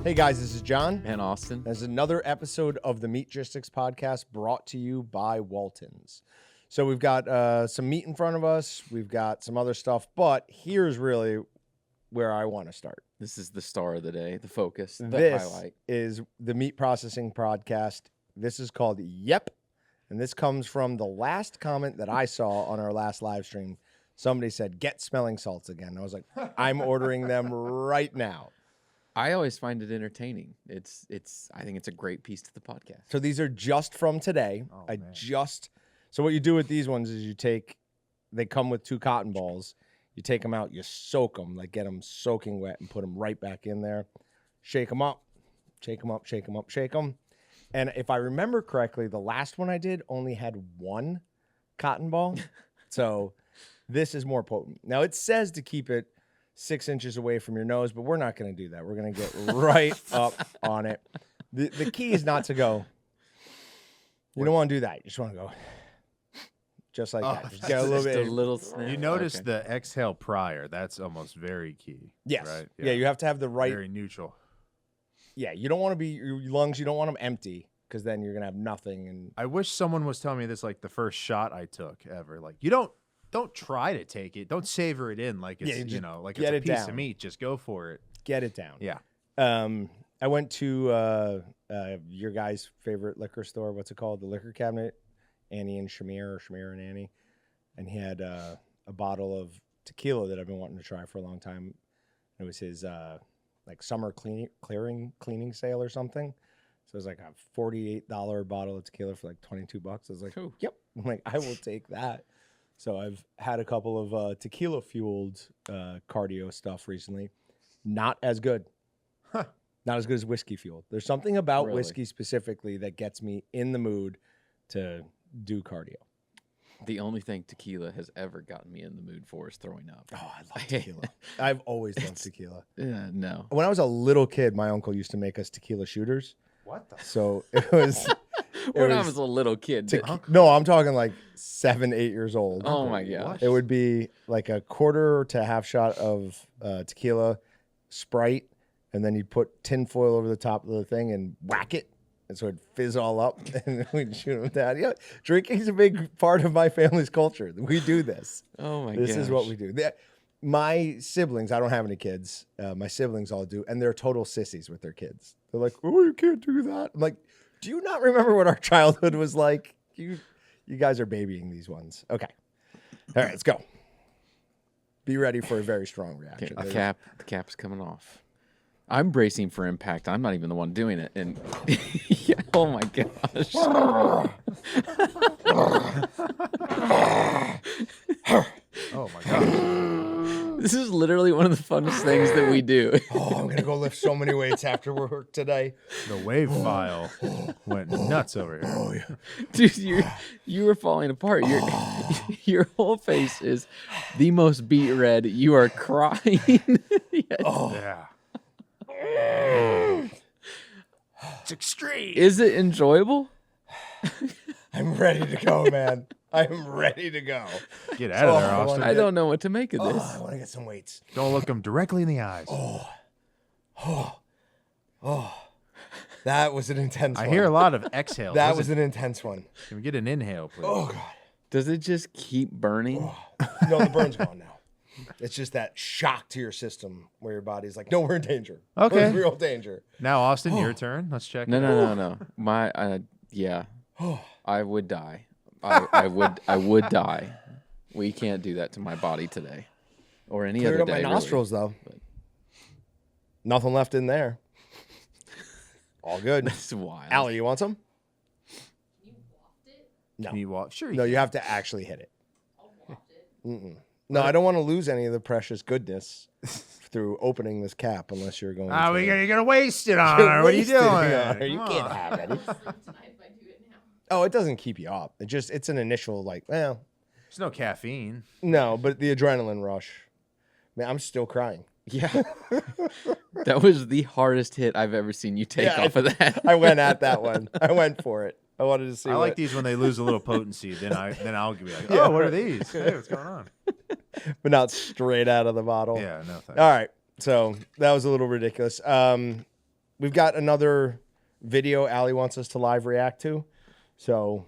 Hey guys, this is John. And Austin. There's another episode of the Meatgistics Podcast brought to you by Waltons. So we've got some meat in front of us. We've got some other stuff, but here's really where I want to start. This is the star of the day, the focus, the This highlight. is the Meat Processing Podcast. This is called Yep. And this comes from the last comment that I saw on our last live stream. Somebody said, get smelling salts again. I was like, I'm ordering them right now. I always find it entertaining. I think it's a great piece to the podcast. So these are just from today. So what you do with these ones is they come with 2 cotton balls. You take them out, you soak them, like get them soaking wet and put them right back in there. Shake them up, shake them up, shake them up, shake them. And if I remember correctly, the last one I did only had 1 cotton ball. So this is more potent. Now it says to keep it 6 inches away from your nose, but we're not going to do that. We're going to get right up on it. The key is not to go. You don't want to do that. You just want to go just like that. Just get a little bit. A little snap. You notice the exhale prior. That's almost very key. Yes. Right? Yeah, you have to have the right. Very neutral. Yeah, you don't want to be your lungs. You don't want them empty because then you're gonna have nothing. And I wish someone was telling me this like the first shot I took ever. Like you don't try to take it. Don't savor it in like it's like it's a piece of meat. Just go for it. Get it down. Yeah. I went to your guys' favorite liquor store. What's it called? The Liquor Cabinet. Annie and Shamir, or Shamir and Annie, and he had a bottle of tequila that I've been wanting to try for a long time. It was his like summer cleaning sale or something. So it was like a $48 bottle of tequila for like $22. I was like, Ooh. yep. I'm like, I will take that. So I've had a couple of tequila fueled cardio stuff recently. Not as good. Huh. Not as good as whiskey fueled. There's something about Really? whiskey specifically that gets me in the mood to do cardio. The only thing tequila has ever gotten me in the mood for is throwing up. Oh, I love tequila. I've always loved tequila. Yeah, no. When I was a little kid, my uncle used to make us tequila shooters. What the? So it was. When I was a little kid. No, I'm talking like 7, 8 years old. Oh my gosh. It would be like a quarter to half shot of tequila, Sprite, and then you'd put tin foil over the top of the thing and whack it. And so it'd fizz all up, and we'd shoot them down. Yeah, drinking is a big part of my family's culture. We do this. Oh my gosh. This is what we do. My siblings, I don't have any kids. My siblings all do, and they're total sissies with their kids. They're like, "Oh, you can't do that." I'm like, "Do you not remember what our childhood was like? You guys are babying these ones." Okay, all right, let's go. Be ready for a very strong reaction. The cap's coming off. I'm bracing for impact. I'm not even the one doing it. And yeah, oh my gosh. Oh my god. This is literally one of the funnest things that we do. Oh, I'm gonna go lift so many weights after work today. The wave file went nuts over here. Oh yeah. Dude, you were falling apart. Your whole face is the most beet red. You are crying. Yes. Oh. Yeah. It's extreme. Is it enjoyable? I'm ready to go, man. I'm ready to go. Get out of there, Oh, Austin. I don't know what to make of this. I want to get some weights. Don't look them directly in the eyes. That was an intense one. I hear a lot of exhales. That was an intense one. Can we get an inhale, please? Oh, God. Does it just keep burning? No, the burn's gone now. It's just that shock to your system where your body's like, no, we're in danger. Okay. We're in real danger. Now, Austin, your turn. Let's check. No. Yeah. I would die. I would die. We can't do that to my body today, or any Cleared other up day. my nostrils, though. Nothing left in there. All good. That's wild. Allie, you want some? Can you waft it? No. Can you walk? Sure. No, you have to actually hit it. I'll waft it. Mm-mm. No, I don't want to lose any of the precious goodness through opening this cap unless you're going to. You're going to waste it on her. What are you Wasting doing? on her. You Come can't on. have any. I'll sleep tonight if I do it now. Oh, it doesn't keep you up. It's an initial, like, well, There's no caffeine. no, but the adrenaline rush. Man, I'm still crying. Yeah. That was the hardest hit I've ever seen you take Yeah, off of that. I went at that one. I went for it. I wanted to see. I like these when they lose a little potency. Then I'll be like, oh, what are these? Hey, what's going on? but not straight out of the bottle. Yeah, no thanks. All right. So that was a little ridiculous. we've got another video Allie wants us to live react to. So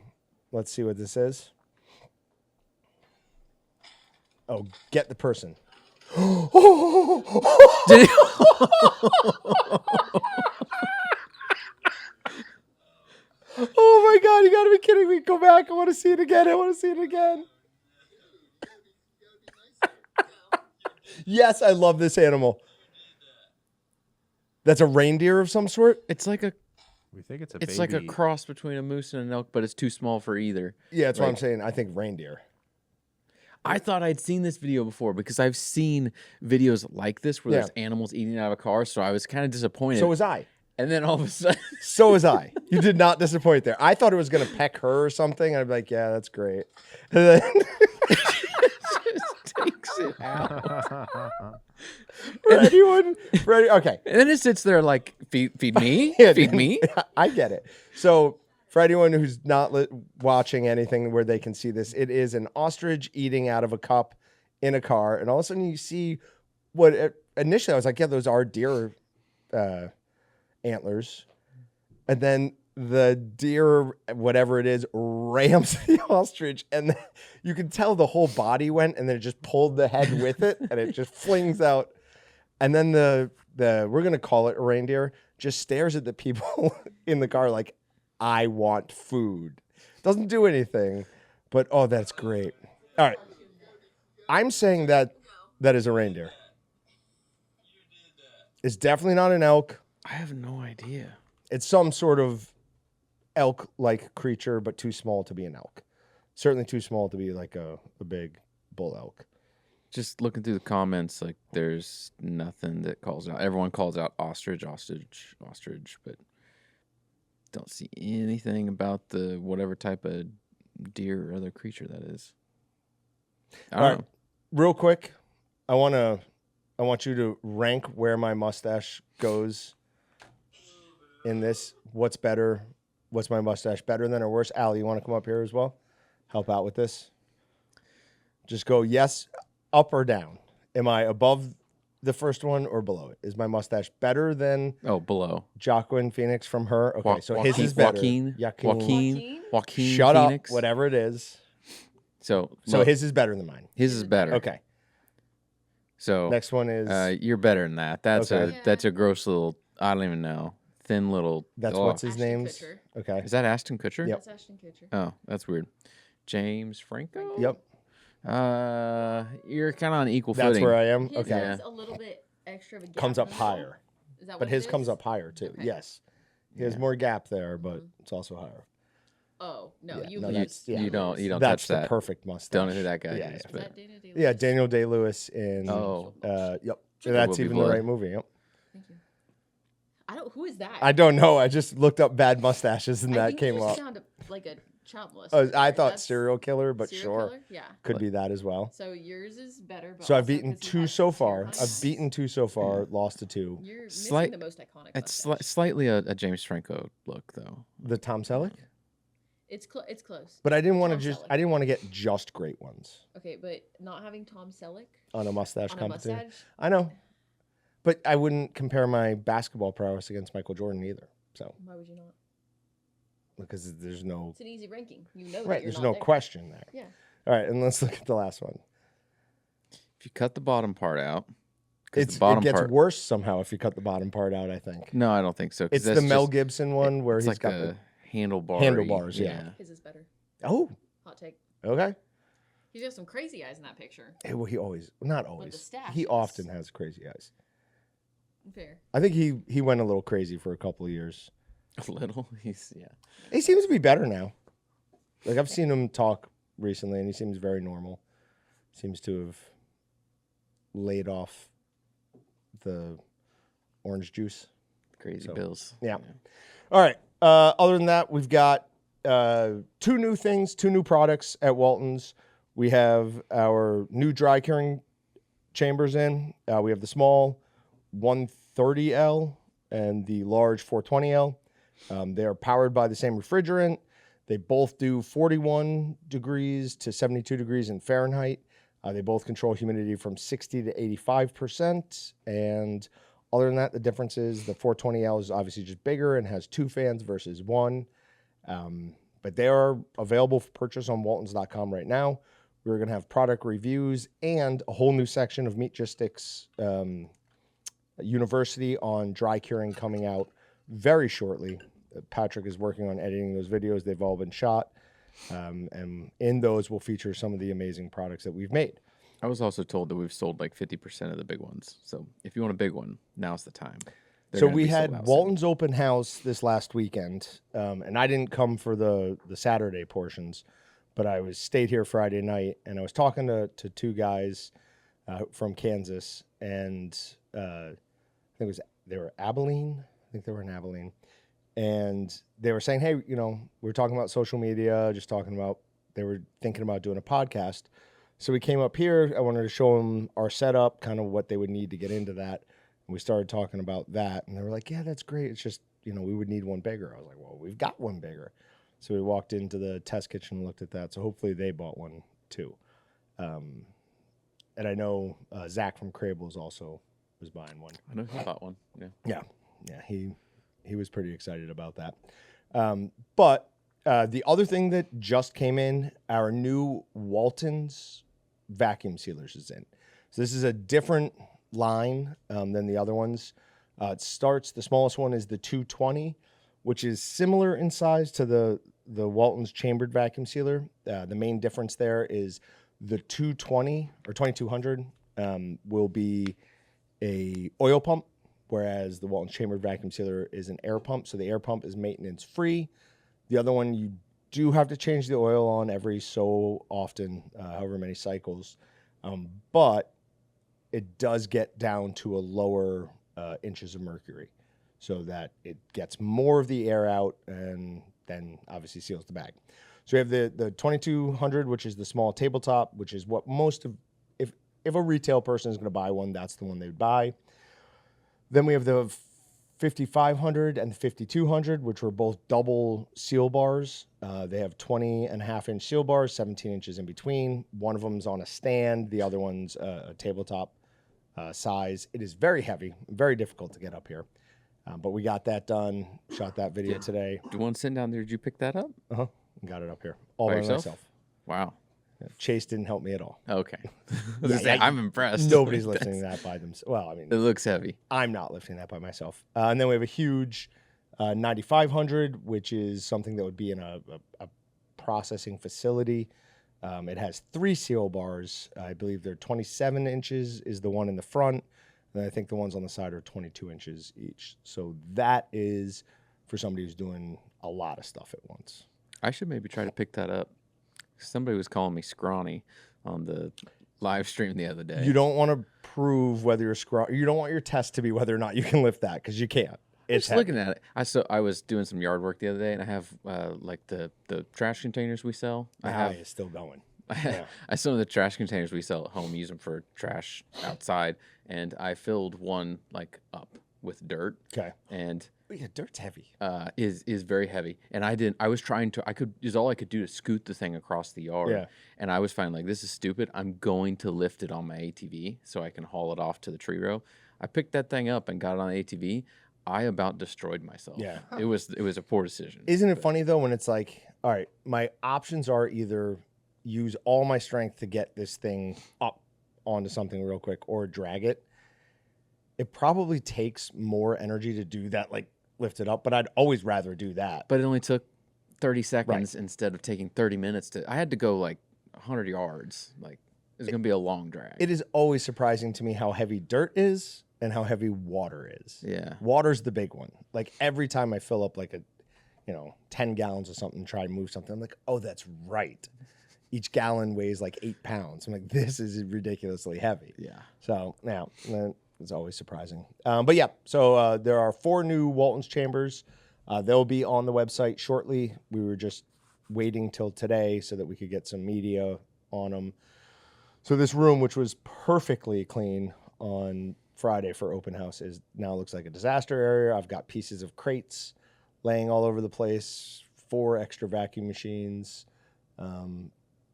let's see what this is. Oh, get the person. Did he- Oh my God, you gotta be kidding me. Go back. I want to see it again. Yes, I love this animal. That's a reindeer of some sort? It's like a We think it's a It's baby. like a cross between a moose and an elk, but it's too small for either. Yeah, that's what I'm Like- saying. I think reindeer. I thought I'd seen this video before because I've seen videos like this where Yeah. there's animals eating out of a car, so I was kind of disappointed. So was I. And then all of a sudden, So was I. You did not disappoint there. I thought it was going to peck her or something. I'd be like, yeah, that's great. And then just takes it out. Freddie, okay. And then it sits there like, feed me? Yeah, Feed me? I get it. So for anyone who's not watching anything where they can see this, it is an ostrich eating out of a cup in a car. And all of a sudden you see what initially I was like, yeah, those are deer antlers. And then the deer, whatever it is, rams the ostrich. And you can tell the whole body went and then it just pulled the head with it and it just flings out. And then the we're going to call it a reindeer, just stares at the people in the car like, I want food. Doesn't do anything, but oh, that's great. All right. I'm saying that is a reindeer. It's definitely not an elk. I have no idea. It's some sort of elk-like creature, but too small to be an elk. Certainly too small to be like a big bull elk. Just looking through the comments, like there's nothing that calls out. Everyone calls out ostrich, but don't see anything about the whatever type of deer or other creature that is. I All don't right. know. Real quick, I want you to rank where my mustache goes in this. What's better? What's my mustache better than or worse? Allie, you want to come up here as well? Help out with this. Just go yes, up or down. Am I above the first one or below it? Is my mustache better than Below. Joaquin Phoenix from her? Okay, so his Joaquin- is better. Joaquin Shut Phoenix. up, whatever it is. So So his is better than mine. his is better. Okay. So Next one is you're better than that. That's Okay. that's a gross little. I don't even know. Thin little. that's oh. what's his Ashton name's. Kutcher. Okay. Is that Ashton Kutcher? Yep. That's Ashton Kutcher. Oh, that's weird. James Franco. Yep. You're kind of on equal That's footing. where I am. His Okay. Yeah. is a little bit extra of a gap Comes up in the middle. higher. Is that But what his it comes is? up higher too. Okay. Yes. He has Yeah. more gap there, but it's also higher. Oh no, Yeah, you no, lose. that's- yeah. You don't That's touch the that. perfect mustache. Don't know who that guy Yeah, is, yeah. Is but that Daniel Day-Lewis? Yeah, Daniel Day-Lewis in. Oh. Yep. There That's Will Be even Blood. the right movie. Yep. Thank you. I don't. Who is that? I don't know. I just looked up bad mustaches and I that think came you up. sound like a child molester. Oh, I thought That's serial killer, but serial sure, killer? Yeah. could be that as well. So yours is better. But So I've also beaten 'cause you 2 have so hair far. behind I've you. beaten 2 so far. Lost to 2. You're missing Slight- the most iconic. It's mustache. slightly a James Franco look, though. The Tom Selleck, It's close. but I didn't want to Tom just. Selleck. I didn't want to get just great ones Okay, but not having Tom Selleck on a mustache on a competition. mustache. I know, but I wouldn't compare my basketball prowess against Michael Jordan either. So Why would you not? because there's no It's an easy ranking. You know. right, That you're there's not no there. question there. Yeah. All right, and let's look at the last one. If you cut the bottom part out, 'cause It the bottom gets part. worse somehow if you cut the bottom part out. I think No, I don't think so. 'cause it's that's the Mel just- Gibson one where it's he's like got a handlebar. handlebars, yeah. His is better. oh, Hot take. okay. He's got some crazy eyes in that picture. Well, he always not always. stash, He yes. often has crazy eyes. Fair. I think he went a little crazy for a couple of years. A little. He's He seems to be better now. Like I've seen him talk recently, and he seems very normal. Seems to have laid off the orange juice. crazy So, bills. yeah. All right. Other than that, we've got 2 new things, 2 new products at Walton's. We have our new dry curing chambers in. We have the small 130L and the large 420L. They are powered by the same refrigerant. They both do 41 degrees to 72 degrees in Fahrenheit. They both control humidity from 60 to 85%. And Other than that, the difference is the 420L is obviously just bigger and has 2 fans versus 1. But they are available for purchase on Waltons.com right now. We're going to have product reviews and a whole new section of Meatgistics University on dry curing coming out very shortly. Patrick is working on editing those videos. They've all been shot. And in those, we'll feature some of the amazing products that we've made. I was also told that we've sold like 50% of the big ones. So if you want a big one, now's the time. So we had Walton's open house this last weekend, and I didn't come for the Saturday portions, but I stayed here Friday night, and I was talking to 2 guys from Kansas, and I think they were Abilene. I think they were in Abilene, and they were saying, hey, we were talking about social media, just talking about they were thinking about doing a podcast. So we came up here. I wanted to show them our setup, kind of what they would need to get into that. And we started talking about that. And they were like, yeah, that's great. It's just, we would need one bigger. I was like, well, we've got one bigger. So we walked into the test kitchen and looked at that. So hopefully they bought one too. And I know Zach from Crables also was buying one. I know he bought one. Yeah. Yeah. He was pretty excited about that. But the other thing that just came in, our new Walton's vacuum sealers is in. So this is a different line than the other ones. The smallest one is the 220, which is similar in size to the Walton's chambered vacuum sealer. The main difference there is the 220 or 2200 will be a oil pump, whereas the Walton's chambered vacuum sealer is an air pump. So the air pump is maintenance free. The other one, you do have to change the oil on every so often, however many cycles. But it does get down to a lower inches of mercury so that it gets more of the air out and then obviously seals the bag. So we have the 2200, which is the small tabletop, which is what if a retail person is going to buy one, that's the one they would buy. Then we have the 5500 and the 5200, which were both double seal bars. They have 20.5-inch seal bars, 17 inches in between. One of them's on a stand. The other one's a tabletop size. It is very heavy, very difficult to get up here. But we got that done, shot that video today. The one sitting down there, did you pick that up? Uh-huh. Got it up here all by myself. Wow. Chase didn't help me at all. Okay. I'm impressed. Nobody's lifting that by themselves. Well, I mean, it looks heavy. I'm not lifting that by myself. And then we have a huge 9500, which is something that would be in a processing facility. It has 3 seal bars. I believe they're 27 inches is the one in the front. And I think the ones on the side are 22 inches each. So that is for somebody who's doing a lot of stuff at once. I should maybe try to pick that up. Somebody was calling me scrawny on the live stream the other day. You don't want to prove whether you're scrawny. You don't want your test to be whether or not you can lift that because you can't. It's just looking at it. I was doing some yard work the other day, and I have like the trash containers we sell. It's still going. Yeah. I some of the trash containers we sell at home, use them for trash outside, and I filled one like up with dirt. Okay. And yeah, dirt's heavy. Is very heavy, and I was trying to. All I could do to scoot the thing across the yard. Yeah. And I was finding like this is stupid. I'm going to lift it on my ATV so I can haul it off to the tree row. I picked that thing up and got it on the ATV. I about destroyed myself. Yeah. It was a poor decision. Isn't it funny though when it's like, all right, my options are either use all my strength to get this thing up onto something real quick or drag it. It probably takes more energy to do that, like lift it up, but I'd always rather do that. But it only took 30 seconds instead of taking 30 minutes I had to go like 100 yards. Like it's going to be a long drag. It is always surprising to me how heavy dirt is and how heavy water is. Yeah. Water's the big one. Like every time I fill up like 10 gallons of something, try to move something, I'm like, oh, that's right. Each gallon weighs like 8 pounds. I'm like, this is ridiculously heavy. Yeah. So now it's always surprising. But yeah, so there are 4 new Walton's chambers. They'll be on the website shortly. We were just waiting till today so that we could get some media on them. So this room, which was perfectly clean on Friday for open house, now looks like a disaster area. I've got pieces of crates laying all over the place, 4 extra vacuum machines.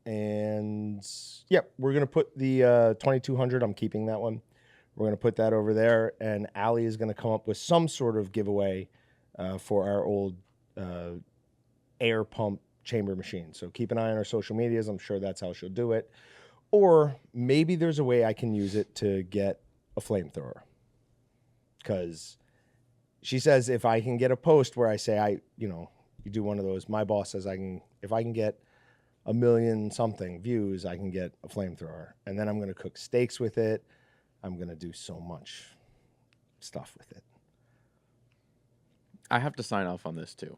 And yeah, we're going to put the 2200. I'm keeping that one. We're going to put that over there, and Allie is going to come up with some sort of giveaway for our old air pump chamber machine. So keep an eye on our social medias. I'm sure that's how she'll do it. Or maybe there's a way I can use it to get a flamethrower. Because she says if I can get a post where I say you do one of those, my boss says if I can get 1 million something views, I can get a flamethrower. And then I'm going to cook steaks with it. I'm going to do so much stuff with it. I have to sign off on this too.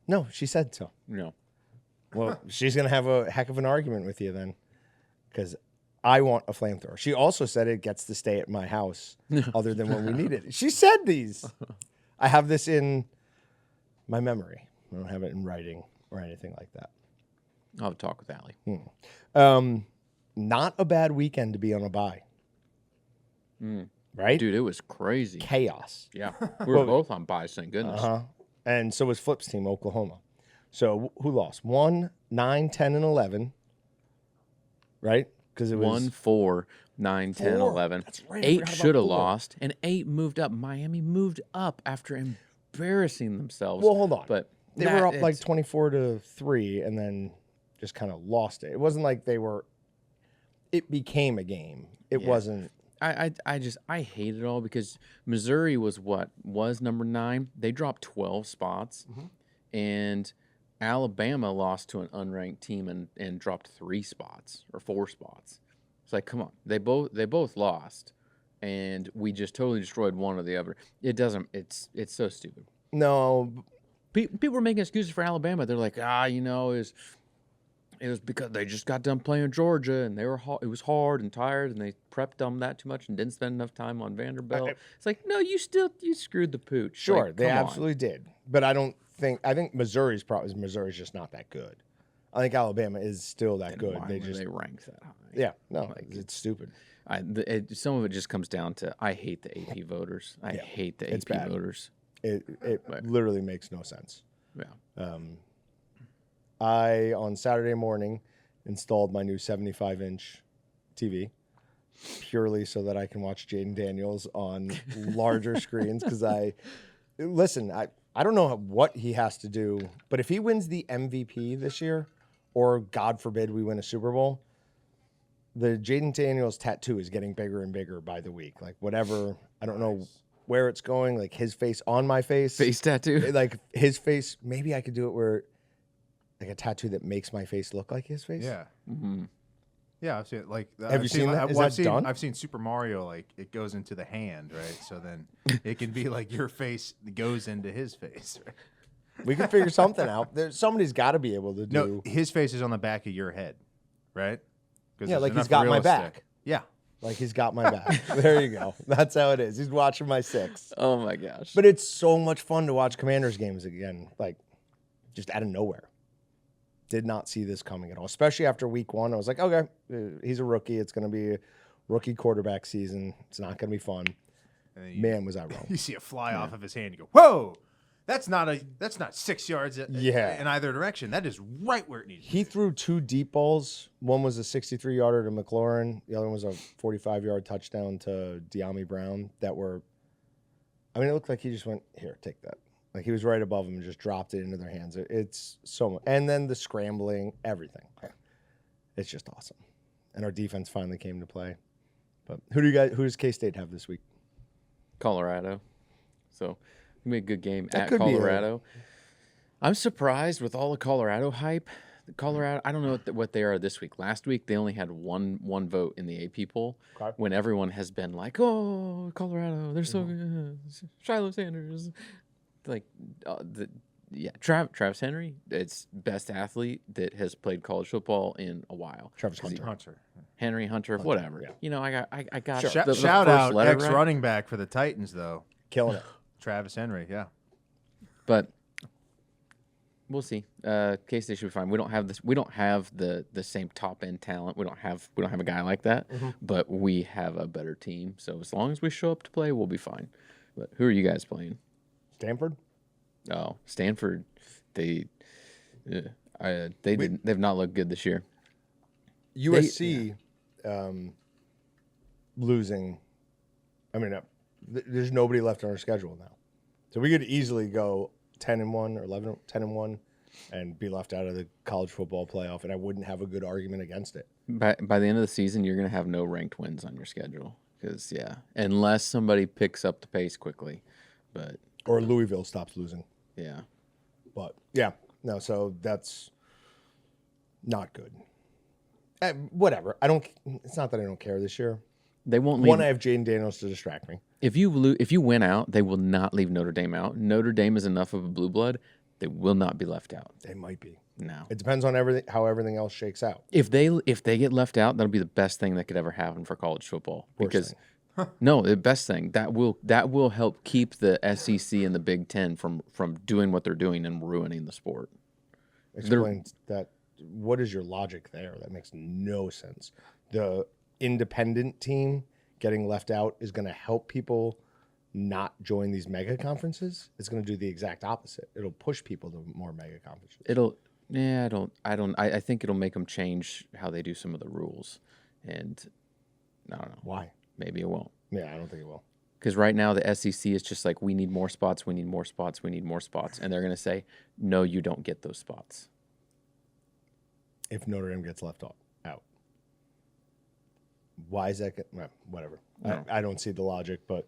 No, she said so. No. Well, she's going to have a heck of an argument with you then, because I want a flamethrower. She also said it gets to stay at my house other than when we need it. She said these. I have this in my memory. I don't have it in writing or anything like that. I'll have a talk with Allie. Not a bad weekend to be on a bye. Right? Dude, it was crazy. Chaos. Yeah. We were both on buys, thank goodness. And so was Flip's team, Oklahoma. So who lost? 1, 9, 10, and 11. Right? Because it was 1, 4, 9, 10, 11. That's right. 8 should have lost, and 8 moved up. Miami moved up after embarrassing themselves. Well, hold on. But they were up like 24-3 and then just kind of lost it. It wasn't like it became a game. It wasn't. I hate it all because Missouri was number 9. They dropped 12 spots, and Alabama lost to an unranked team and dropped 3 spots or 4 spots. It's like, come on, they both lost, and we just totally destroyed one or the other. It doesn't. It's so stupid. No, people were making excuses for Alabama. They're like, it was because they just got done playing Georgia and it was hard and tired and they prepped them that too much and didn't spend enough time on Vanderbilt. It's like, no, you screwed the pooch. Sure, like, they absolutely did. But I think Missouri's just not that good. I think Alabama is still that good. Why were they ranked that high? Yeah, no, it's stupid. Some of it just comes down to I hate the AP voters. I hate the AP voters. It literally makes no sense. Yeah. I, on Saturday morning, installed my new 75-inch TV purely so that I can watch Jaden Daniels on larger screens. Because I don't know what he has to do, but if he wins the MVP this year, or God forbid we win a Super Bowl, the Jaden Daniels tattoo is getting bigger and bigger by the week. Like whatever, I don't know where it's going, like his face on my face. Face tattoo? Like his face, maybe I could do it where... like a tattoo that makes my face look like his face. Yeah. Mm-hmm. Yeah, I've seen it. Like, have you seen that? Is that done? I've seen Super Mario. Like, it goes into the hand, right? So then it can be like your face goes into his face. Right? We can figure something out. Somebody's got to be able to do. No, his face is on the back of your head, right? Yeah, like he's got my back. Yeah, like he's got my back. There you go. That's how it is. He's watching my 6. Oh my gosh! But it's so much fun to watch Commanders games again. Like, just out of nowhere. Did not see this coming at all, especially after week 1. I was like, okay, he's a rookie. It's going to be a rookie quarterback season. It's not going to be fun. Man, was I wrong. You see a fly off of his hand. You go, whoa, that's not 6 yards in either direction. That is right where it needs to be. He threw 2 deep balls. One was a 63-yarder to McLaurin. The other one was a 45-yard touchdown to De'Ami Brown that were, it looked like he just went, here, take that. Like he was right above them and just dropped it into their hands. It's so much. And then the scrambling, everything. It's just awesome. And our defense finally came to play. But who does K-State have this week? Colorado. So it'll be a good game at Colorado. I'm surprised with all the Colorado hype. Colorado, I don't know what they are this week. Last week they only had one vote in the AP poll. Okay. When everyone has been like, "Oh, Colorado, they're so good." Shiloh Sanders. Like Travis Henry, it's best athlete that has played college football in a while. Travis Hunter, whatever. Yeah. I got sure. the Shout out ex running back for the Titans though, killing it. Travis Henry, yeah. But we'll see. K-State should be fine. We don't have this. We don't have the same top end talent. We don't have a guy like that. Mm-hmm. But we have a better team. So as long as we show up to play, we'll be fine. But who are you guys playing? Stanford? Oh, Stanford. They've not looked good this year. USC losing I mean, there's nobody left on our schedule now. So we could easily go 10-1 or 10-1 and be left out of the college football playoff, and I wouldn't have a good argument against it. By the end of the season, you're going to have no ranked wins on your schedule. Because, unless somebody picks up the pace quickly. Or Louisville stops losing. Yeah. But, no, so that's not good. Whatever. It's not that I don't care this year. They won't leave. One, I have Jaden Daniels to distract me. If you win out, they will not leave Notre Dame out. Notre Dame is enough of a blue blood. They will not be left out. They might be. No. It depends on how everything else shakes out. If they get left out, that'll be the best thing that could ever happen for college football. No, the best thing that will help keep the SEC and the Big Ten from doing what they're doing and ruining the sport. Explain that. What is your logic there? That makes no sense. The independent team getting left out is going to help people not join these mega conferences. It's going to do the exact opposite. It'll push people to more mega conferences. I think it'll make them change how they do some of the rules, and I don't know why. Maybe it won't. Yeah, I don't think it will. Because right now the SEC is just like, we need more spots, we need more spots, we need more spots, and they're going to say, no, you don't get those spots. If Notre Dame gets left out. Why is that? Well, whatever. No. I don't see the logic, but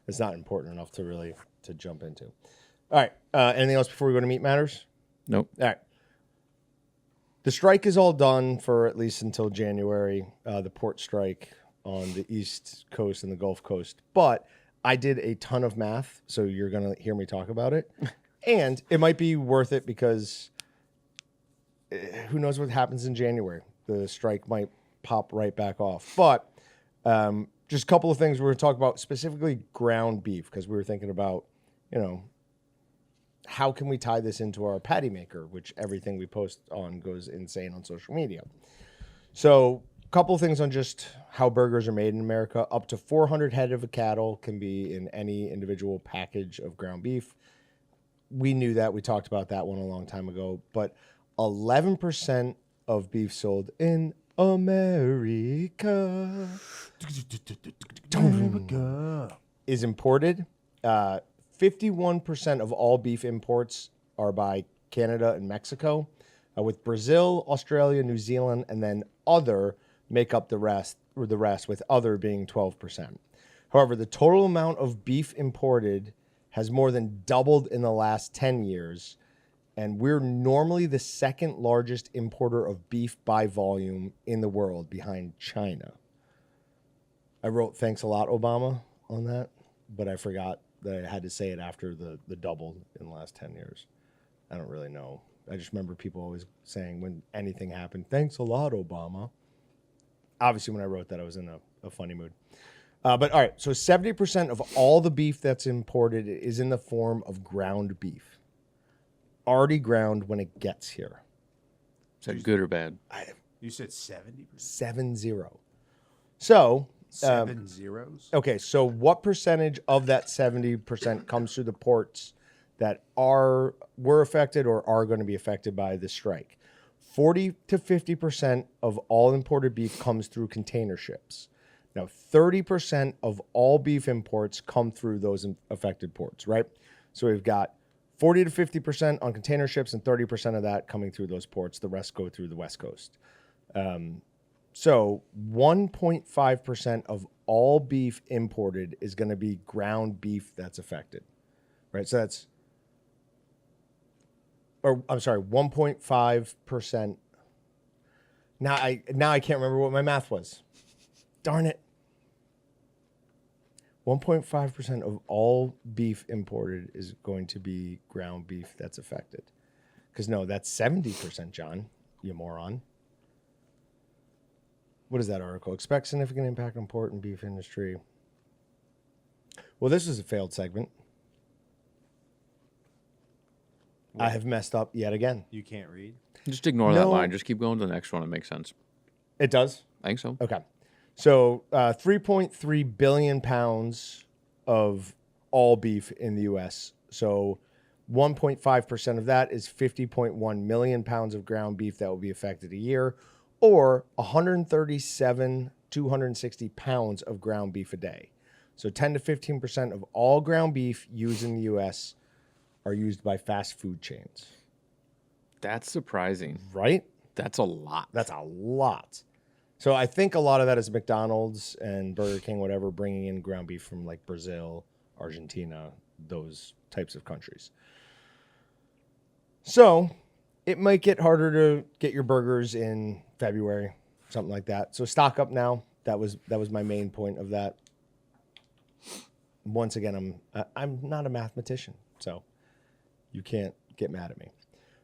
it's not important enough to jump into. All right. Anything else before we go to Meat Matters? Nope. All right. The strike is all done for at least until January, the port strike on the East Coast and the Gulf Coast. But I did a ton of math, so you're going to hear me talk about it. And it might be worth it because who knows what happens in January. The strike might pop right back off. But just a couple of things we're going to talk about, specifically ground beef, because we were thinking about, how can we tie this into our patty maker, which everything we post on goes insane on social media. So a couple of things on just how burgers are made in America. Up to 400 head of a cattle can be in any individual package of ground beef. We knew that. We talked about that one a long time ago. But 11% of beef sold in America is imported. 51% of all beef imports are by Canada and Mexico, with Brazil, Australia, New Zealand, and then other make up the rest, with other being 12%. However, the total amount of beef imported has more than doubled in the last 10 years, and we're normally the second largest importer of beef by volume in the world, behind China. I wrote "Thanks a lot, Obama" on that, but I forgot that I had to say it after the double in the last 10 years. I don't really know. I just remember people always saying when anything happened, "Thanks a lot, Obama." Obviously, when I wrote that, I was in a funny mood. But all right, so 70% of all the beef that's imported is in the form of ground beef. Already ground when it gets here. Is that good or bad? You said 70%? 70. So... 7 zeros? Okay, so what percentage of that 70% comes through the ports that were affected or are going to be affected by the strike? 40 to 50% of all imported beef comes through container ships. Now, 30% of all beef imports come through those affected ports, right? So we've got 40 to 50% on container ships and 30% of that coming through those ports. The rest go through the West Coast. So 1.5% of all beef imported is going to be ground beef that's affected, right? So 1.5%. Now I can't remember what my math was. Darn it. 1.5% of all beef imported is going to be ground beef that's affected. Because no, that's 70%, John, you moron. What is that article? Expect significant impact on pork and beef industry. Well, this is a failed segment. I have messed up yet again. You can't read? Just ignore that line. Just keep going to the next one. It makes sense. It does? I think so. Okay. So 3.3 billion pounds of all beef in the U.S. So 1.5% of that is 50.1 million pounds of ground beef that will be affected a year, or 137, 260 pounds of ground beef a day. So 10 to 15% of all ground beef used in the U.S. are used by fast food chains. That's surprising. Right? That's a lot. That's a lot. So I think a lot of that is McDonald's and Burger King, whatever, bringing in ground beef from like Brazil, Argentina, those types of countries. So it might get harder to get your burgers in February, something like that. So stock up now. That was my main point of that. Once again, I'm not a mathematician, so you can't get mad at me.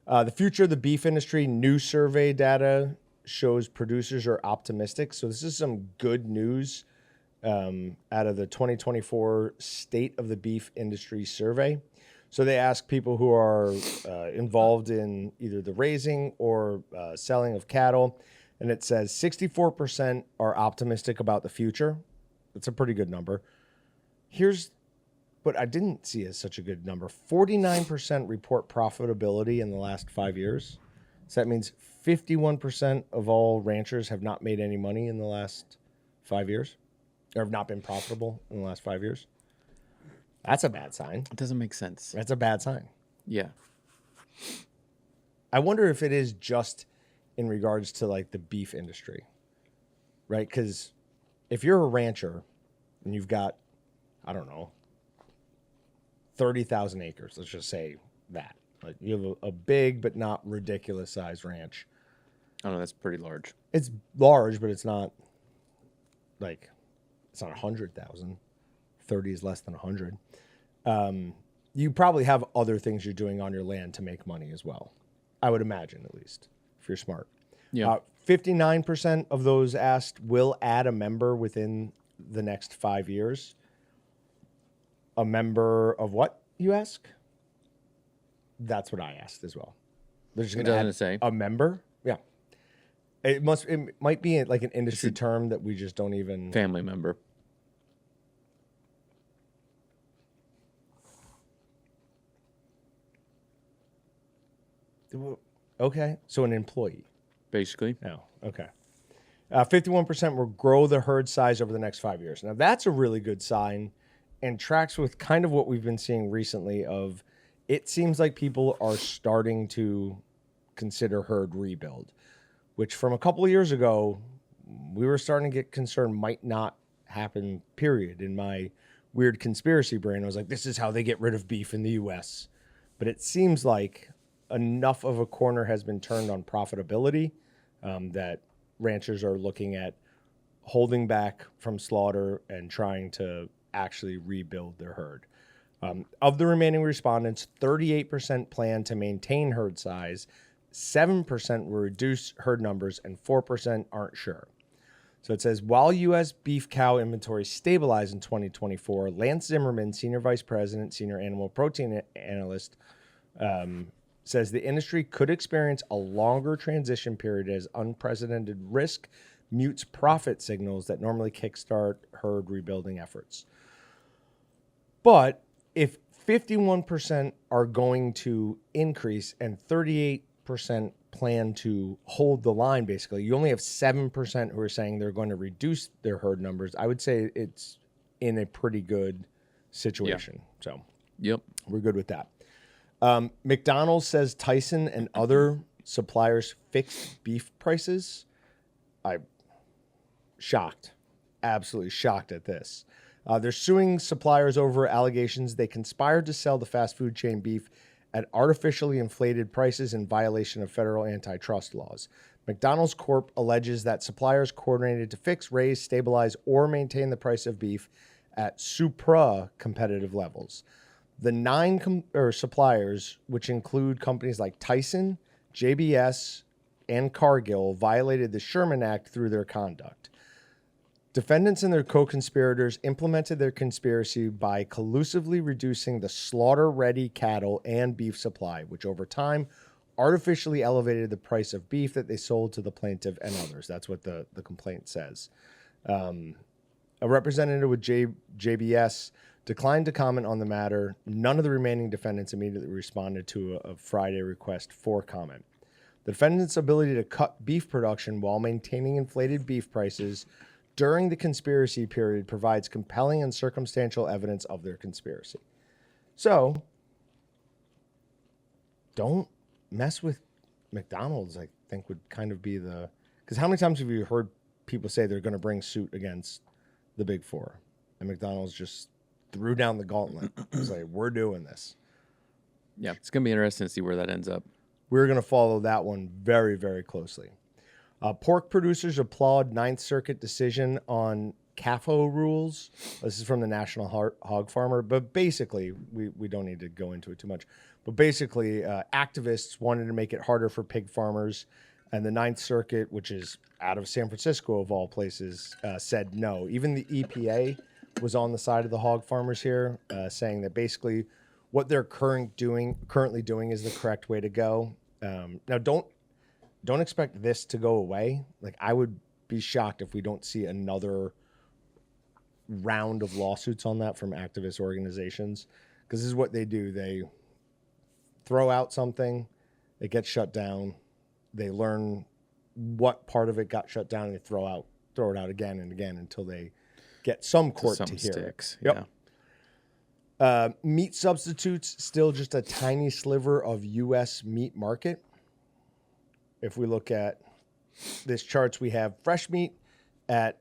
The future of the beef industry, new survey data shows producers are optimistic. So this is some good news out of the 2024 State of the Beef Industry Survey. So they ask people who are involved in either the raising or selling of cattle, and it says 64% are optimistic about the future. That's a pretty good number. Here's what I didn't see as such a good number. 49% report profitability in the last 5 years. So that means 51% of all ranchers have not made any money in the last 5 years, or have not been profitable in the last 5 years. That's a bad sign. It doesn't make sense. That's a bad sign. Yeah. I wonder if it is just in regards to like the beef industry, right? Because if you're a rancher and you've got, I don't know, 30,000 acres, let's just say that. Like you have a big but not ridiculous sized ranch. I don't know, that's pretty large. It's large, but it's not like, it's not 100,000. 30 is less than 100. You probably have other things you're doing on your land to make money as well. I would imagine, at least, if you're smart. Yeah. 59% of those asked will add a member within the next 5 years. A member of what, you ask? That's what I asked as well. They're just going to add say a member? Yeah. It might be like an industry term that we just don't even... Family member. Okay, so an employee. Basically. Oh, okay. 51% will grow the herd size over the next 5 years. Now, that's a really good sign and tracks with kind of what we've been seeing recently of it seems like people are starting to consider herd rebuild, which from a couple of years ago, we were starting to get concerned might not happen, period. In my weird conspiracy brain, I was like, this is how they get rid of beef in the U.S. But it seems like enough of a corner has been turned on profitability that ranchers are looking at holding back from slaughter and trying to actually rebuild their herd. Of the remaining respondents, 38% plan to maintain herd size, 7% will reduce herd numbers, and 4% aren't sure. So it says, while U.S. beef cow inventory stabilized in 2024, Lance Zimmerman, Senior Vice President, Senior Animal Protein Analyst, says the industry could experience a longer transition period as unprecedented risk mutes profit signals that normally kickstart herd rebuilding efforts. But if 51% are going to increase and 38% plan to hold the line, basically, you only have 7% who are saying they're going to reduce their herd numbers. I would say it's in a pretty good situation. Yeah. So yep, we're good with that. McDonald's says Tyson and other suppliers fixed beef prices. I'm shocked, absolutely shocked at this. They're suing suppliers over allegations they conspired to sell the fast food chain beef at artificially inflated prices in violation of federal antitrust laws. McDonald's Corp alleges that suppliers coordinated to fix, raise, stabilize, or maintain the price of beef at supra-competitive levels. The 9 suppliers, which include companies like Tyson, JBS, and Cargill, violated the Sherman Act through their conduct. Defendants and their co-conspirators implemented their conspiracy by collusively reducing the slaughter-ready cattle and beef supply, which over time artificially elevated the price of beef that they sold to the plaintiff and others. That's what the complaint says. A representative with JBS declined to comment on the matter. None of the remaining defendants immediately responded to a Friday request for comment. The defendants' ability to cut beef production while maintaining inflated beef prices during the conspiracy period provides compelling and circumstantial evidence of their conspiracy. So, don't mess with McDonald's, I think would kind of be the... Because how many times have you heard people say they're going to bring suit against the Big Four? And McDonald's just threw down the gauntlet. It was like, we're doing this. Yeah, it's going to be interesting to see where that ends up. We're going to follow that one very, very closely. Pork producers applaud Ninth Circuit decision on CAFO rules. This is from the National Hog Farmer, but basically, we don't need to go into it too much. But basically, activists wanted to make it harder for pig farmers, and the Ninth Circuit, which is out of San Francisco of all places, said no. Even the EPA was on the side of the hog farmers here, saying that basically what they're currently doing is the correct way to go. Now, don't expect this to go away. Like, I would be shocked if we don't see another round of lawsuits on that from activist organizations, because this is what they do. They throw out something, it gets shut down. They learn what part of it got shut down, and they throw it out again and again until they get some court to hear sticks. it. Yep. Yeah. Meat substitutes, still just a tiny sliver of U.S. meat market. If we look at this charts, we have fresh meat at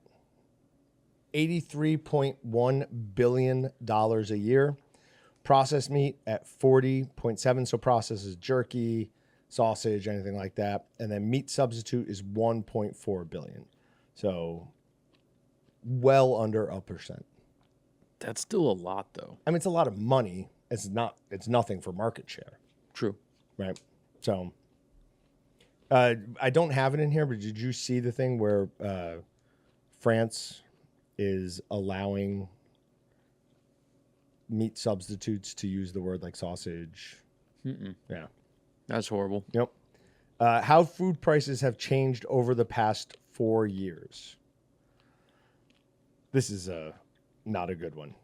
$83.1 billion a year. Processed meat at 40.7. So processed is jerky, sausage, anything like that. And then meat substitute is 1.4 billion. So well under 1%. That's still a lot, though. I mean, it's a lot of money. It's nothing for market share. True. Right. So I don't have it in here, but did you see the thing where France is allowing meat substitutes to use the word like sausage? Mm-mm. Yeah. That's horrible. Yep. How food prices have changed over the past 4 years. This is not a good one.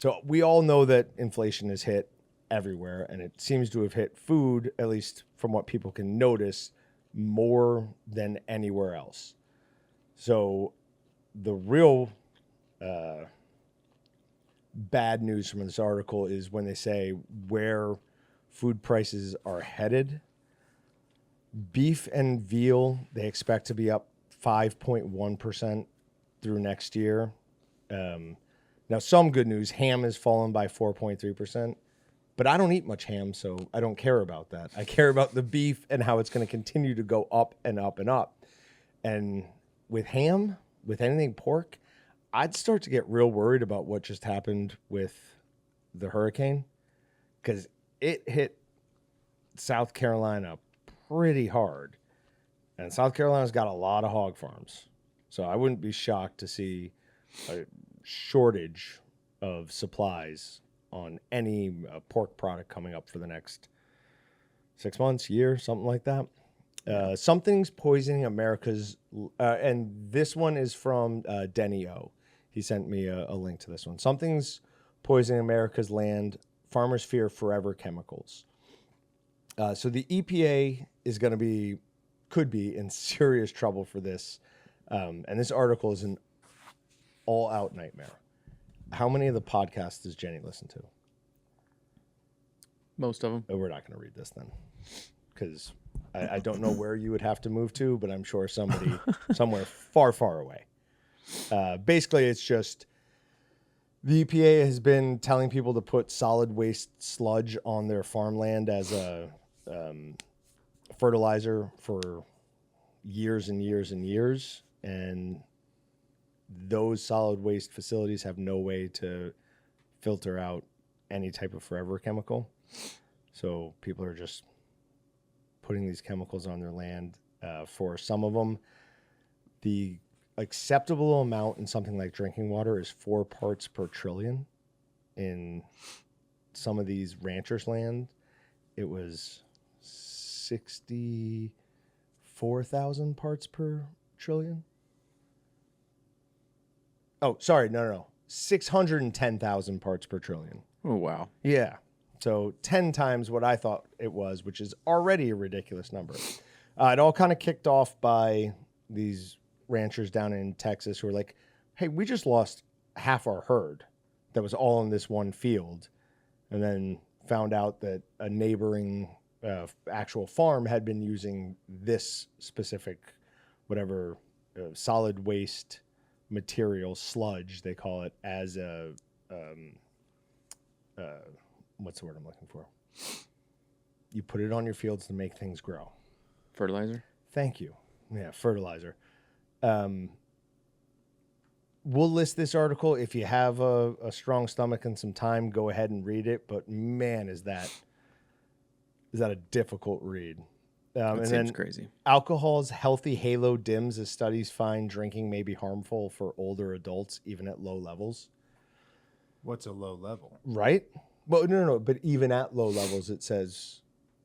So we all know that inflation has hit everywhere, and it seems to have hit food, at least from what people can notice, more than anywhere else. So the real bad news from this article is when they say where food prices are headed. Beef and veal, they expect to be up 5.1% through next year. Now, some good news, ham has fallen by 4.3%, but I don't eat much ham, so I don't care about that. I care about the beef and how it's going to continue to go up and up and up. And with ham, with anything pork, I'd start to get real worried about what just happened with the hurricane, because it hit South Carolina pretty hard. And South Carolina's got a lot of hog farms. So I wouldn't be shocked to see a shortage of supplies on any pork product coming up for the next 6 months, year, something like that. Something's poisoning America's, and this one is from Denny O. He sent me a link to this one. Something's poisoning America's land. Farmers fear forever chemicals. So the EPA is could be in serious trouble for this. And this article is an all-out nightmare. How many of the podcasts does Jenny listen to? Most of them. Oh, we're not going to read this then, because I don't know where you would have to move to, but I'm sure somebody somewhere far, far away. Basically, it's just the EPA has been telling people to put solid waste sludge on their farmland as a fertilizer for years and years and years, and those solid waste facilities have no way to filter out any type of forever chemical. So people are just putting these chemicals on their land. For some of them, the acceptable amount in something like drinking water is 4 parts per trillion. In some of these ranchers' land, it was 64,000 parts per trillion. Oh, sorry. No. 610,000 parts per trillion. Oh, wow. Yeah. So 10 times what I thought it was, which is already a ridiculous number. It all kind of kicked off by these ranchers down in Texas who are like, hey, we just lost half our herd that was all in this one field, and then found out that a neighboring actual farm had been using this specific whatever solid waste material, sludge they call it, as a what's the word I'm looking for? You put it on your fields to make things grow. Fertilizer? Thank you. Yeah, fertilizer. We'll list this article. If you have a strong stomach and some time, go ahead and read it. But man, is that a difficult read. That seems crazy. Alcohol's healthy halo dims as studies find drinking may be harmful for older adults, even at low levels. What's a low level? Right? Well, no. But even at low levels, it says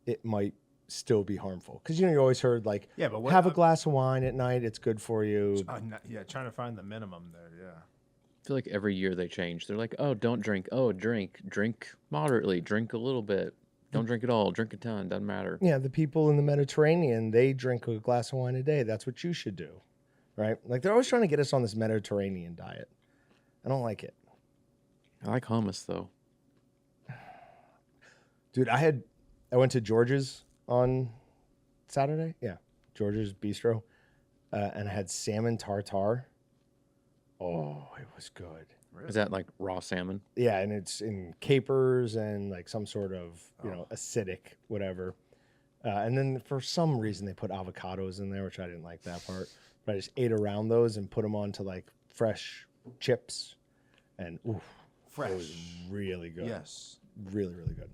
it might still be harmful. Because, you always heard, like, have a glass of wine at night. It's good for you. Trying to find the minimum there, yeah. I feel like every year they change. They're like, oh, don't drink. Oh, drink. Drink moderately. Drink a little bit. Don't drink it all. Drink a ton. Doesn't matter. Yeah, the people in the Mediterranean, they drink a glass of wine a day. That's what you should do, right? Like, they're always trying to get us on this Mediterranean diet. I don't like it. I like hummus, though. Dude, I went to George's on Saturday. Yeah, George's Bistro. And I had salmon tartare. Oh, it was good. Really? Is that like raw salmon? Yeah, and it's in capers and like some sort of, acidic, whatever. And then for some reason they put avocados in there, which I didn't like that part. But I just ate around those and put them onto like fresh chips. And fresh. It was really good. Yes. Really, really good.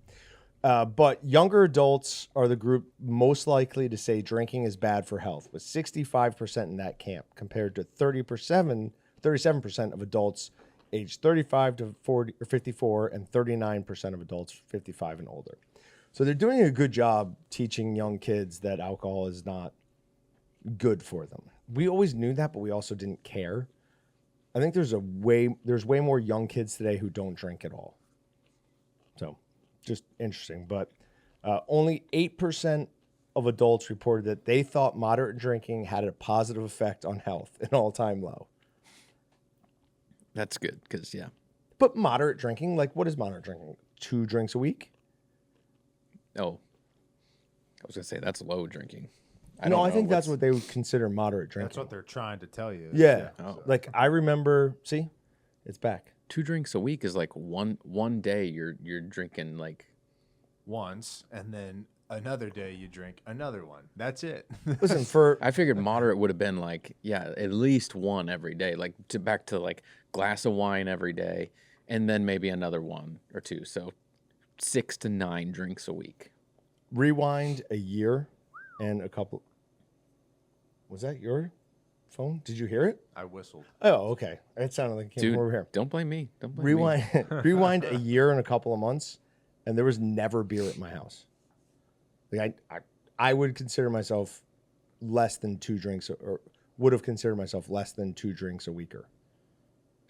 But younger adults are the group most likely to say drinking is bad for health, with 65% in that camp compared to 37% of adults aged 35 to 40 or 54 and 39% of adults 55 and older. So they're doing a good job teaching young kids that alcohol is not good for them. We always knew that, but we also didn't care. I think there's way more young kids today who don't drink at all. So just interesting. But only 8% of adults reported that they thought moderate drinking had a positive effect on health, an all-time low. That's good, because, yeah. But moderate drinking, like, what is moderate drinking? 2 drinks a week? Oh. I was going to say, that's low drinking. I think that's what they would consider moderate drinking. That's what they're trying to tell you. Yeah. Oh. Like, I remember, see? It's back. 2 drinks a week is like one day you're drinking, like... once, and then another day you drink another one. That's it. Listen, I figured moderate would have been like, at least one every day, like back to like glass of wine every day, and then maybe another 1 or 2. So 6 to 9 drinks a week. Rewind a year and a couple. Was that your phone? Did you hear it? I whistled. Oh, okay. It sounded like it came from over here. Don't blame me. Don't blame me. Rewind a year and a couple of months, and there was never beer at my house. Like I would consider myself less than 2 drinks, or would have considered myself less than 2 drinks a weeker.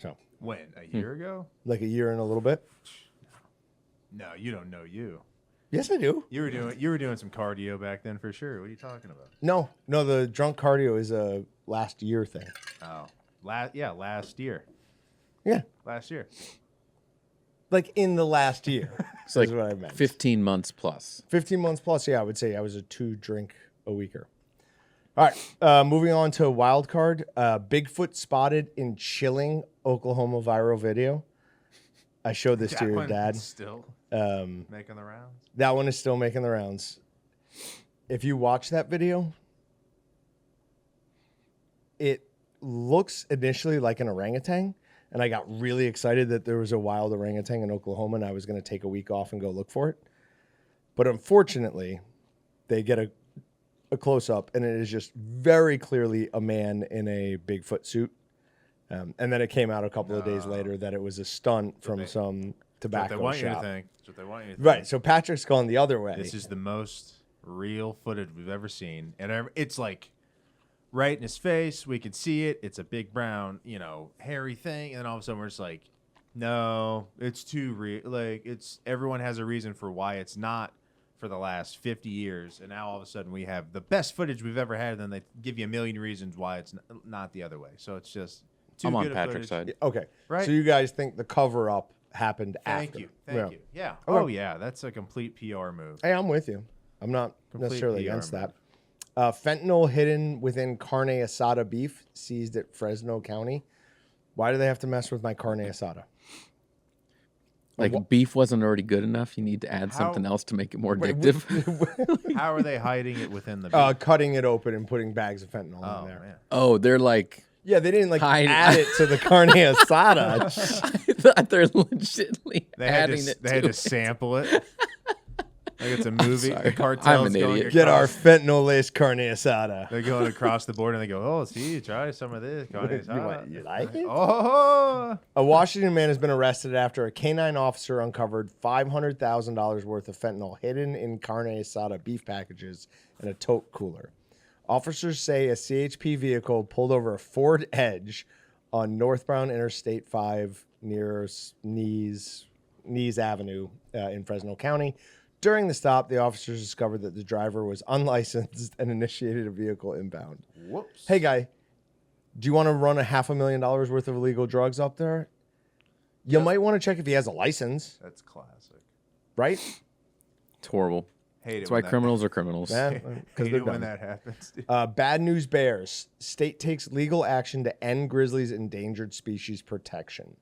So when? A year ago? Like a year and a little bit? No, you don't know you. Yes, I do. You were doing some cardio back then for sure. What are you talking about? No, the drunk cardio is a last year thing. Oh, last year. Yeah, last year. Like in the last year. It's like what I meant. 15 months plus. 15 months plus, yeah, I would say I was a 2 drink a weeker. All right, moving on to wild card. Bigfoot spotted in chilling Oklahoma viral video. I showed this to your dad. Still making the rounds? That one is still making the rounds. If you watch that video, it looks initially like an orangutan. And I got really excited that there was a wild orangutan in Oklahoma and I was going to take a week off and go look for it. But unfortunately, they get a close-up and it is just very clearly a man in a Bigfoot suit. And then it came out a couple of days later that it was a stunt from some tobacco shop. That's what they want you to think. Right, so Patrick's gone the other way. This is the most real footage we've ever seen. And it's like right in his face. We could see it. It's a big brown, hairy thing. And then all of a sudden we're just like, no, it's too real. Like everyone has a reason for why it's not for the last 50 years, and now all of a sudden we have the best footage we've ever had, and then they give you a million reasons why it's not the other way. So it's just too I'm on good of Patrick's footage. side. Okay. Right. So you guys think the cover up happened Thank after? you. Thank you. Yeah. Okay. Oh, yeah. That's a complete PR move. Hey, I'm with you. I'm not Complete necessarily PR against move. that. Fentanyl hidden within carne asada beef seized at Fresno County. Why do they have to mess with my carne asada? Like beef wasn't already good enough. You need to add How- something else to make it more addictive. How are they hiding it within the beef? Cutting it open and putting bags of fentanyl Oh, in there. man. Oh, they're like, Yeah, they didn't like Hide- add it to the carne asada. I thought they're legitimately They had adding to, it they had to to sample it. Like it's a movie. sorry. The cartel's I'm an going idiot. Get our across- fentanyl laced carne asada. They're going across the board and they go, oh, see, try some of this. Carne asada." You like it? Oh, A Washington man has been arrested after a canine officer uncovered $500,000 worth of fentanyl hidden in carne asada beef packages in a tote cooler. Officers say a CHP vehicle pulled over a Ford Edge on northbound Interstate 5 near Nees Avenue in Fresno County. During the stop, the officers discovered that the driver was unlicensed and initiated a vehicle inbound. whoops. Hey, guy, do you want to run $500,000 worth of illegal drugs up there? You might want to check if he has a license, That's classic. right? It's horrible. Hate That's it why when that- criminals are criminals. Yeah, Hate because they're it when done. that happens. dude. Bad news bears. State takes legal action to end grizzlies' endangered species protection.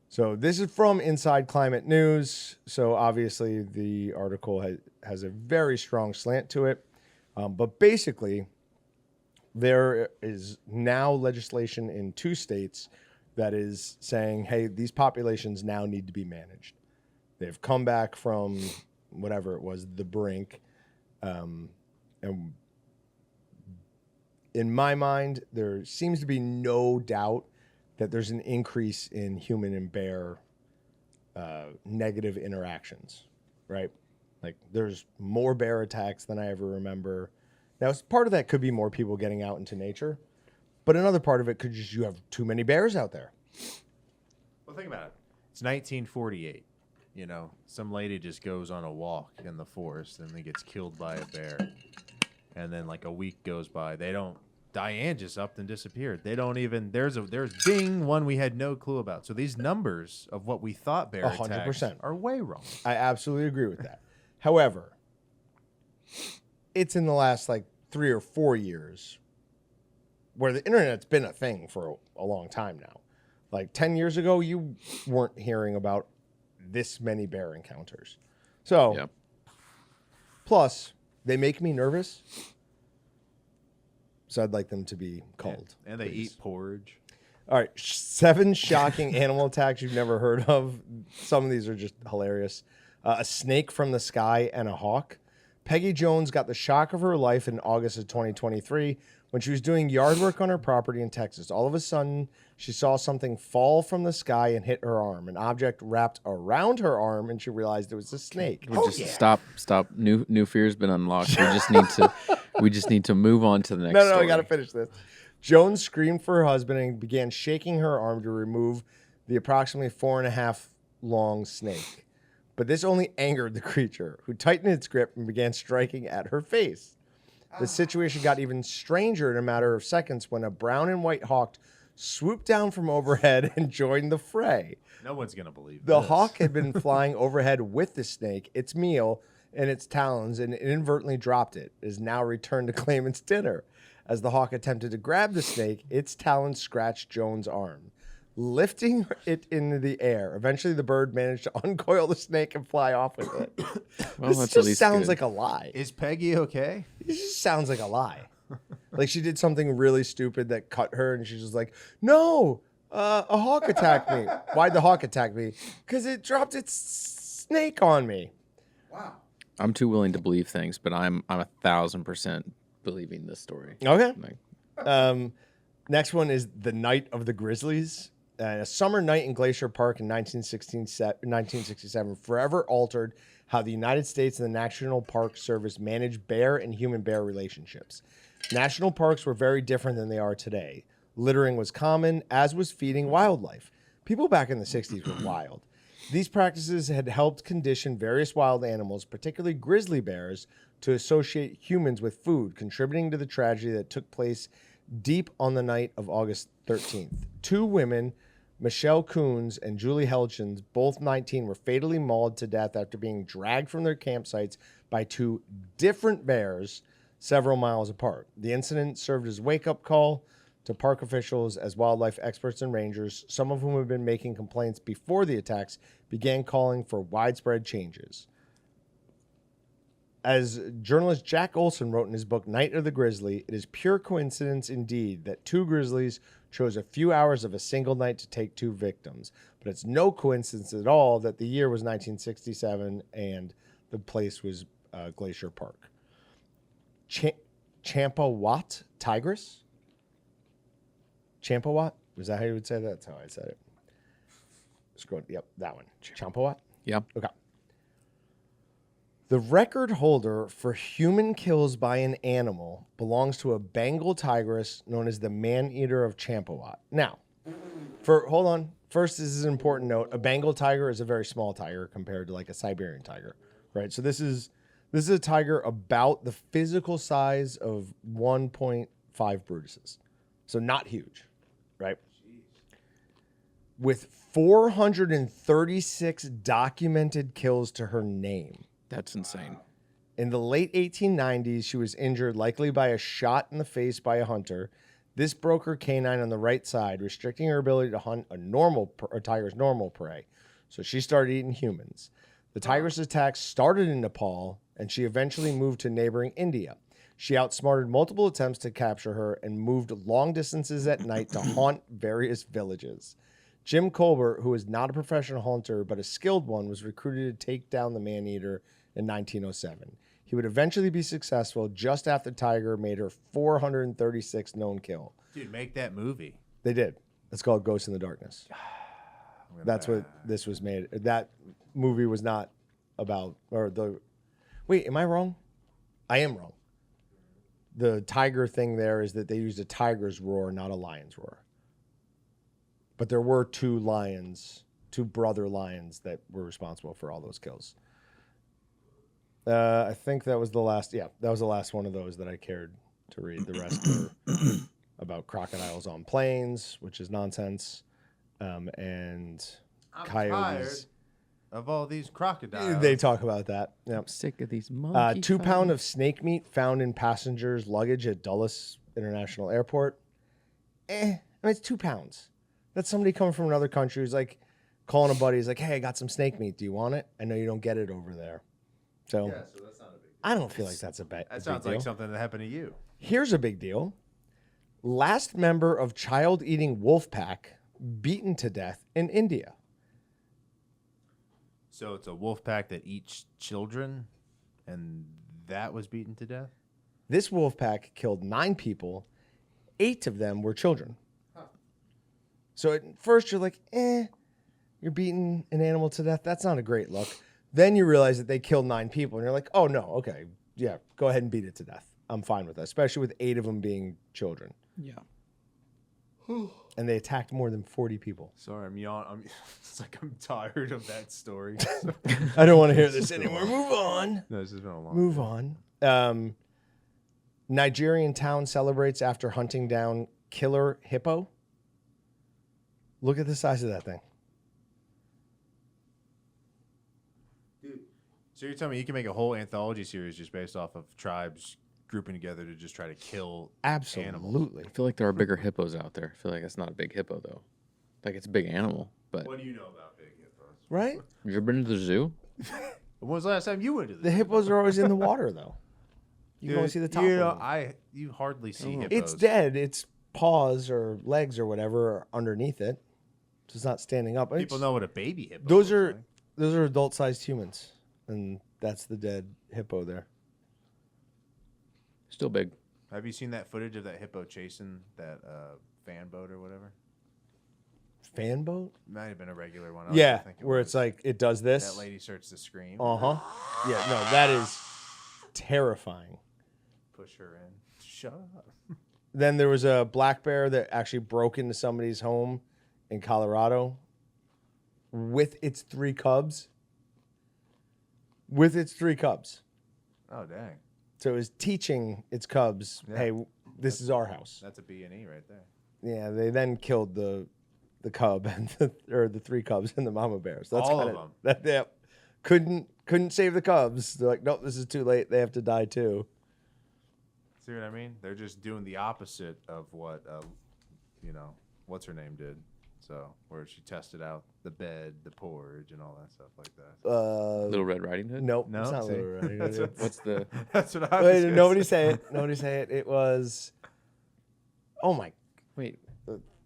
So this is from Inside Climate News. So obviously the article has a very strong slant to it. But basically, there is now legislation in 2 states that is saying, hey, these populations now need to be managed. They've come back from whatever it was, the brink. And in my mind, there seems to be no doubt that there's an increase in human and bear negative interactions, right? Like there's more bear attacks than I ever remember. Now, part of that could be more people getting out into nature, but another part of it could just you have too many bears out there. Well, think about it. It's 1948. You know, some lady just goes on a walk in the forest and then gets killed by a bear. And then like a week goes by. Diane just upped and disappeared. They don't even, there's Bing, one we had no clue about. So these numbers of what we thought bear attacks 100%. are way wrong. I absolutely agree with that. However, it's in the last like 3 or 4 years where the internet's been a thing for a long time now. Like 10 years ago, you weren't hearing about this many bear encounters. So, Yep. plus, they make me nervous. So I'd like them to be culled. And they please. eat porridge. All right, 7 shocking animal attacks you've never heard of. Some of these are just hilarious. A snake from the sky and a hawk. Peggy Jones got the shock of her life in August of 2023 when she was doing yard work on her property in Texas. All of a sudden, she saw something fall from the sky and hit her arm. An object wrapped around her arm, and she realized it was a snake. We just stop. New fear's been unlocked. We just need to move on to the next. No, story. I got to finish this. Jones screamed for her husband and began shaking her arm to remove the approximately 4.5 long snake. But this only angered the creature, who tightened its grip and began striking at her face. The situation got even stranger in a matter of seconds when a brown and white hawk swooped down from overhead and joined the fray. No one's going to believe The this. hawk had been flying overhead with the snake, its meal, and its talons, and inadvertently dropped it. It is now returned to claim its dinner. As the hawk attempted to grab the snake, its talons scratched Jones' arm, lifting it into the air. Eventually, the bird managed to uncoil the snake and fly off with it. Well, This that's at just least sounds good. like a lie. Is Peggy okay? It just sounds like a lie. Like she did something really stupid that cut her, and she's just like, "No, a hawk attacked me." Why'd the hawk attack me? Because it dropped its snake on me. I'm too willing to believe things, but I'm 1,000% believing this story. Okay. Like, Next one is the Night of the Grizzlies. A summer night in Glacier Park in 1967 forever altered how the United States and the National Park Service managed bear and human bear relationships. National parks were very different than they are today. Littering was common, as was feeding wildlife. People back in the 60s were wild. These practices had helped condition various wild animals, particularly grizzly bears, to associate humans with food, contributing to the tragedy that took place deep on the night of August 13th. Two women, Michelle Coons and Julie Helchins, both 19, were fatally mauled to death after being dragged from their campsites by two different bears several miles apart. The incident served as a wake-up call to park officials as wildlife experts and rangers, some of whom had been making complaints before the attacks, began calling for widespread changes. As journalist Jack Olson wrote in his book Night of the Grizzly, it is pure coincidence indeed that two grizzlies chose a few hours of a single night to take two victims. But it's no coincidence at all that the year was 1967 and the place was Glacier Park. Champawat tigress? Champawat? Is that how you would say that? That's how I said it. Scroll. Yep, that one. Champawat? Yeah. Okay. The record holder for human kills by an animal belongs to a Bengal tigress known as the man-eater of Champawat. Now, hold on. First, this is an important note. A Bengal tiger is a very small tiger compared to like a Siberian tiger, right? So this is a tiger about the physical size of 1.5 Brutuses. So not huge, right? With 436 documented kills to her name. That's insane. In the late 1890s, she was injured likely by a shot in the face by a hunter. This broke her canine on the right side, restricting her ability to hunt a tiger's normal prey. So she started eating humans. The tigress attacks started in Nepal, and she eventually moved to neighboring India. She outsmarted multiple attempts to capture her and moved long distances at night to haunt various villages. Jim Colbert, who is not a professional hunter but a skilled one, was recruited to take down the man-eater in 1907. He would eventually be successful just after Tiger made her 436th known kill. Dude, make that movie. They did. It's called Ghost in the Darkness. That's what this was made. That movie was not about, wait, am I wrong? I am wrong. The tiger thing there is that they used a tiger's roar, not a lion's roar. But there were two brother lions that were responsible for all those kills. I think that was the last. Yeah, that was the last one of those that I cared to read. The rest were about crocodiles on planes, which is nonsense, and I'm coyotes. tired of all these crocodiles. They talk about that. Yep. I'm sick of these monkey 2 pounds of snake meat found in passengers' luggage at Dulles International Airport. I mean, it's 2 pounds. That's somebody coming from another country who's like calling a buddy. He's like, hey, I got some snake meat. Do you want it? I know you don't get it over there. So, Yeah, so that's not a big deal. I don't feel like that's a big That sounds deal. like something that happened to you. Here's a big deal. Last member of child-eating wolf pack beaten to death in India. So it's a wolf pack that eats children, and that was beaten to death? This wolf pack killed 9 people. 8 of them were children. So at first you're like, you're beating an animal to death. That's not a great look. Then you realize that they killed 9 people, and you're like, oh, no, okay. Yeah, go ahead and beat it to death. I'm fine with that, especially with 8 of them being children. Yeah. And they attacked more than 40 people. Sorry, I'm yawning. It's like I'm tired of that story. I don't want to hear this anymore. Move on. No, this has been a long Move on. Nigerian town celebrates after hunting down killer hippo. Look at the size of that thing. Dude, so you're telling me you can make a whole anthology series just based off of tribes grouping together to just try to kill Absolutely. I feel like there are bigger hippos out there. I feel like it's not a big hippo, though. Like, it's a big animal, but... What do you know about big hippos? Right? Have you ever been to the zoo? When was the last time you went to The hippos are always in the water, though. You can only see the top of them. You hardly see hippos. It's dead. Its paws or legs or whatever are underneath it. So it's not standing up. People know what a baby hippo Those looks are like. those are adult-sized humans, and that's the dead hippo there. Still big. Have you seen that footage of that hippo chasing that fan boat or whatever? Fan boat? Might have been a regular one. Yeah, where it's like it does this. That lady starts to scream. Uh-huh. Yeah, no, that is terrifying. Push her in. Shut up. Then there was a black bear that actually broke into somebody's home in Colorado. with its 3 cubs. With its 3 cubs. Oh, dang. So it was teaching its cubs, Yeah. hey, this is our house. That's a B&E right there. Yeah, they then killed the cub and the 3 cubs and the mama bears. That's All of kinda, them. That they couldn't save the cubs. They're like, nope, this is too late. They have to die too. See what I mean? They're just doing the opposite of what, what's her name did. So, where she tested out the bed, the porridge, and all that stuff like that. Little Red Riding Hood. Nope, No, it's not see? Little Riding Hood. It's- What's the? That's what I was Wait, gonna nobody say. say it. Nobody say it. It was. Oh my! Wait,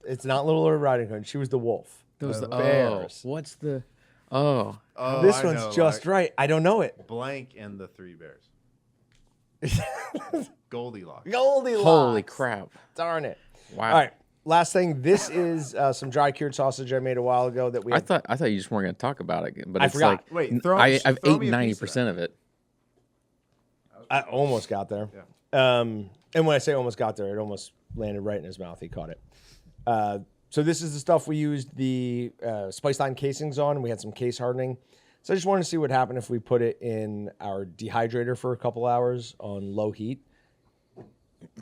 It's not Little Riding Hood. She was the wolf. those The the bears. what's the? Oh, Oh, This I one's know, just like right. I don't know it. Blank and the 3 bears. Goldilocks. Goldilocks. holy crap! Darn it! Wow. All right. Last thing. This is some dry cured sausage I made a while ago that we. I Had, thought you just weren't going to talk about it, but I it's forgot. like Wait, throw- I've throw ate me a piece of 90% of it. I almost got there. Yeah. And when I say almost got there, it almost landed right in his mouth. He caught it. So this is the stuff we used the spice line casings on. We had some case hardening. So I just wanted to see what happened if we put it in our dehydrator for a couple hours on low heat.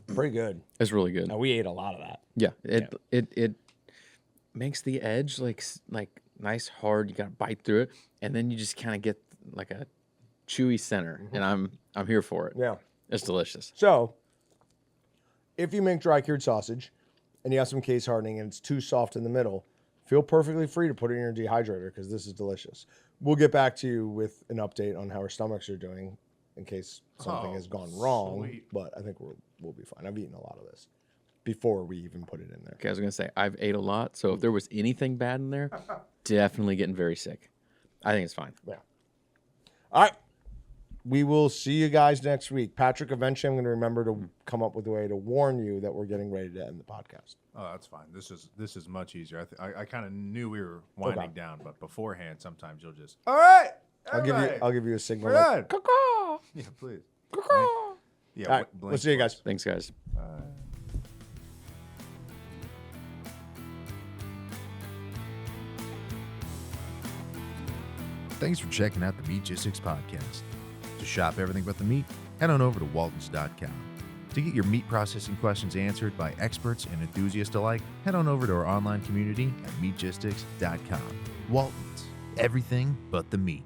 Pretty good. It's really good. Now we ate a lot of that. Yeah, it makes the edge like nice hard. You got to bite through it, and then you just kind of get like a chewy center, and I'm here for it. Yeah. It's delicious. So if you make dry cured sausage and you have some case hardening and it's too soft in the middle, feel perfectly free to put it in your dehydrator because this is delicious. We'll get back to you with an update on how our stomachs are doing in case something Oh, has gone wrong. sweet. But I think we'll be fine. I've eaten a lot of this before we even put it in there. Okay, I was gonna say I've ate a lot, so if there was anything bad in there, definitely getting very sick. I think it's fine. Yeah. All right. We will see you guys next week. Patrick, eventually I'm going to remember to come up with a way to warn you that we're getting ready to end the podcast. Oh, that's fine. This is much easier. I kind of knew we were winding down, but beforehand, sometimes you'll just. All right. I'll give you a signal. We're like, done. "Caw-caw." Yeah, please. Caw-caw. Yeah. All right. We'll see you guys. Thanks, guys. Thanks for checking out the Meatgistics Podcast. To shop everything but the meat, head on over to waltons.com. To get your meat processing questions answered by experts and enthusiasts alike, head on over to our online community at meatgistics.com. Waltons, everything but the meat.